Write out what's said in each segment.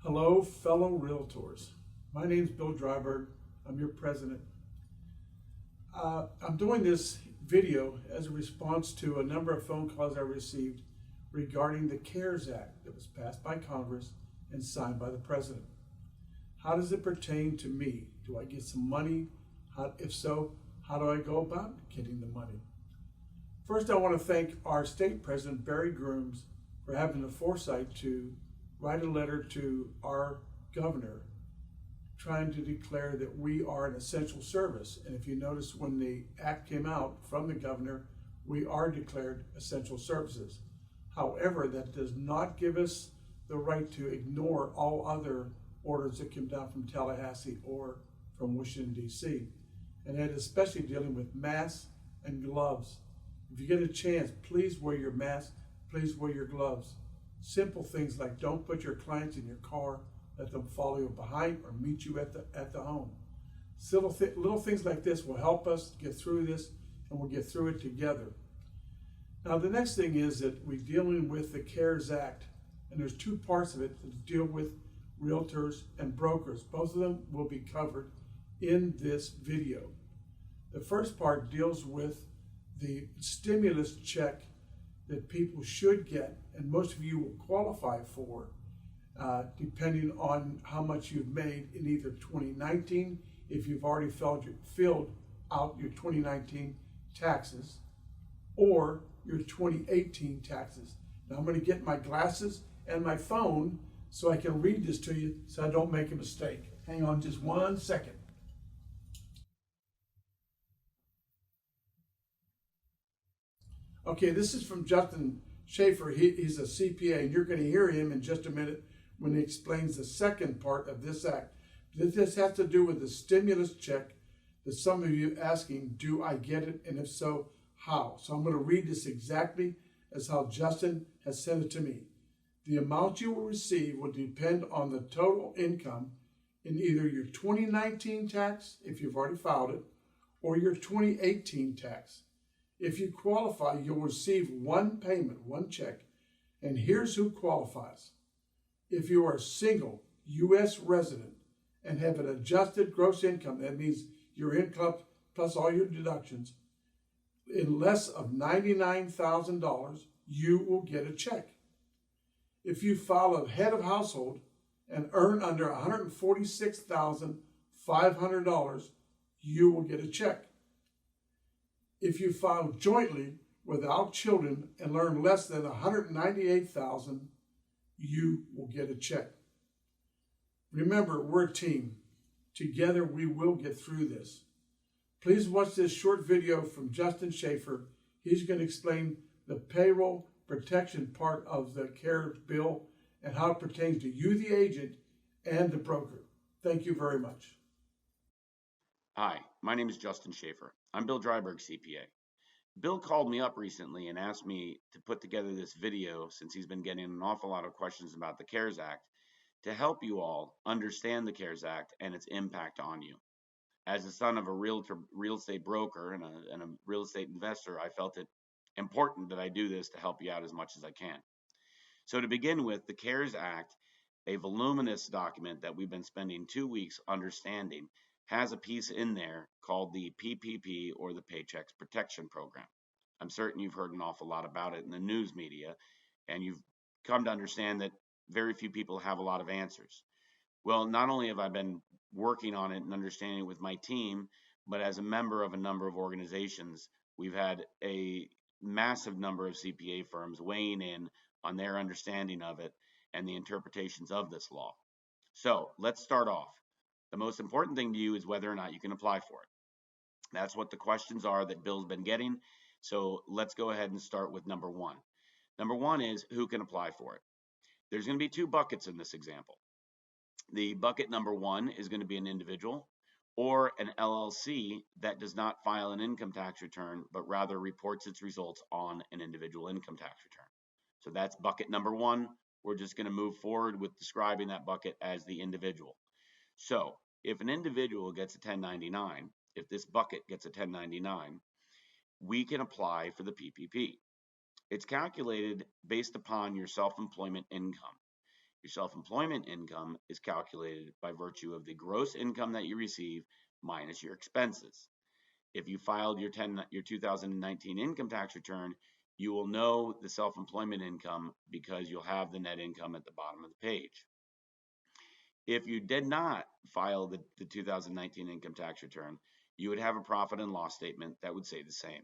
Hello, fellow realtors. My name is Bill Dryberg. I'm your president. I'm doing this video as a response to a number of phone calls I received regarding the CARES Act that was passed by Congress and signed by the president. How does it pertain to me? Do I get some money? If so, how do I go about getting the money? First, I want to thank our state president, Barry Grooms, for having the foresight to write a letter to our governor trying to declare that we are an essential service. And if you notice, when the act came out from the governor, we are declared essential services. However, that does not give us the right to ignore all other orders that come down from Tallahassee or from Washington, D.C. And that is especially dealing with masks and gloves. If you get a chance, please wear your mask, please wear your gloves. Simple things like don't put your clients in your car, let them follow you behind or meet you at the home. Little things like this will help us get through this, and we'll get through it together. Now the next thing is that we're dealing with the CARES Act, and there's two parts of it that deal with realtors and brokers. Both of them will be covered in this video. The first part deals with the stimulus check that people should get, and most of you will qualify for, depending on how much you've made in either 2019, if you've already filled out your 2019 taxes, or your 2018 taxes. Now I'm going to get my glasses and my phone so I can read this to you so I don't make a mistake. Hang on just 1 second. Okay, this is from Justin Schaefer. He's a CPA, and you're going to hear him in just a minute when he explains the second part of this act. This has to do with the stimulus check that some of you asking, do I get it? And if so, how? So I'm going to read this exactly as how Justin has sent it to me. The amount you will receive will depend on the total income in either your 2019 tax, if you've already filed it, or your 2018 tax. If you qualify, you'll receive one payment, one check, and here's who qualifies. If you are a single U.S. resident and have an adjusted gross income, that means your income plus all your deductions, in less of $99,000, you will get a check. If you file a head of household and earn under $146,500, you will get a check. If you file jointly without children and earn less than $198,000, you will get a check. Remember, we're a team. Together, we will get through this. Please watch this short video from Justin Schaefer. He's going to explain the payroll protection part of the CARES bill and how it pertains to you, the agent, and the broker. Thank you very much. Hi, my name is Justin Schaefer. I'm Bill Dryberg, CPA. Bill called me up recently and asked me to put together this video, since he's been getting an awful lot of questions about the CARES Act, to help you all understand the CARES Act and its impact on you. As the son of a real estate broker and a real estate investor, I felt it important that I do this to help you out as much as I can. So to begin with, the CARES Act, a voluminous document that we've been spending 2 weeks understanding, has a piece in there called the PPP, or the Paycheck Protection Program. I'm certain you've heard an awful lot about it in the news media, and you've come to understand that very few people have a lot of answers. Well, not only have I been working on it and understanding it with my team, but as a member of a number of organizations, we've had a massive number of CPA firms weighing in on their understanding of it and the interpretations of this law. So let's start off. The most important thing to you is whether or not you can apply for it. That's what the questions are that Bill's been getting. So let's go ahead and start with number one. Number one is who can apply for it. There's going to be two buckets in this example. The bucket number one is going to be an individual or an LLC that does not file an income tax return, but rather reports its results on an individual income tax return. So that's bucket number one. We're just going to move forward with describing that bucket as the individual. So if an individual gets a 1099, if this bucket gets a 1099, we can apply for the PPP. It's calculated based upon your self-employment income. Your self-employment income is calculated by virtue of the gross income that you receive minus your expenses. If you filed your 2019 income tax return, you will know the self-employment income because you'll have the net income at the bottom of the page. If you did not file the 2019 income tax return, you would have a profit and loss statement that would say the same.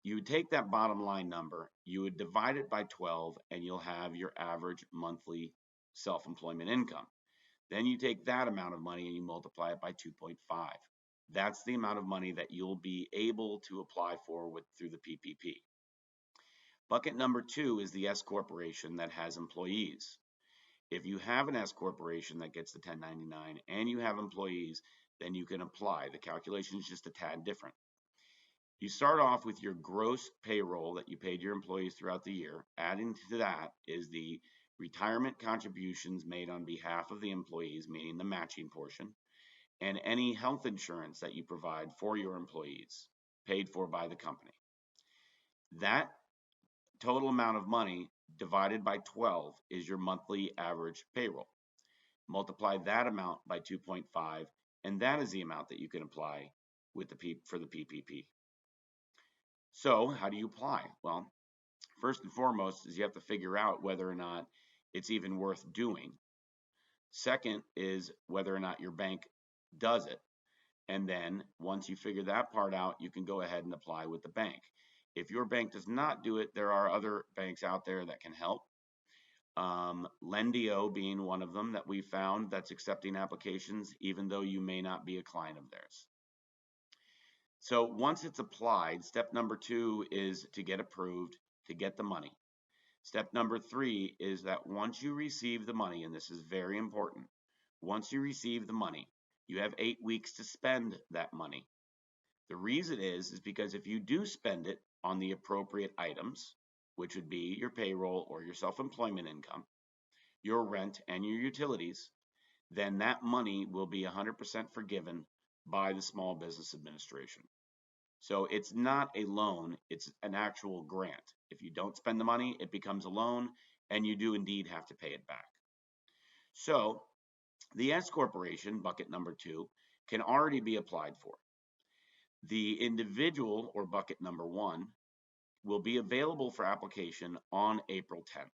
You would take that bottom line number, you would divide it by 12, and you'll have your average monthly self-employment income. Then you take that amount of money and you multiply it by 2.5. That's the amount of money that you'll be able to apply for through the PPP. Bucket number 2 is the S corporation that has employees. If you have an S corporation that gets the 1099 and you have employees, then you can apply. The calculation is just a tad different. You start off with your gross payroll that you paid your employees throughout the year. Adding to that is the retirement contributions made on behalf of the employees, meaning the matching portion, and any health insurance that you provide for your employees, paid for by the company. That total amount of money divided by 12 is your monthly average payroll. Multiply that amount by 2.5, and that is the amount that you can apply for the PPP. So how do you apply? Well, first and foremost is you have to figure out whether or not it's even worth doing. Second is whether or not your bank does it. And then once you figure that part out, you can go ahead and apply with the bank. If your bank does not do it, there are other banks out there that can help. Lendio being one of them that we found that's accepting applications, even though you may not be a client of theirs. So once it's applied, step number 2 is to get approved, to get the money. Step number 3 is that once you receive the money, and this is very important, once you receive the money, you have 8 weeks to spend that money. The reason is because if you do spend it on the appropriate items, which would be your payroll or your self-employment income, your rent and your utilities, then that money will be 100% forgiven by the Small Business Administration. So it's not a loan, it's an actual grant. If you don't spend the money, it becomes a loan, and you do indeed have to pay it back. So the S corporation, bucket number 2, can already be applied for. The individual, or bucket number 1, will be available for application on April 10th.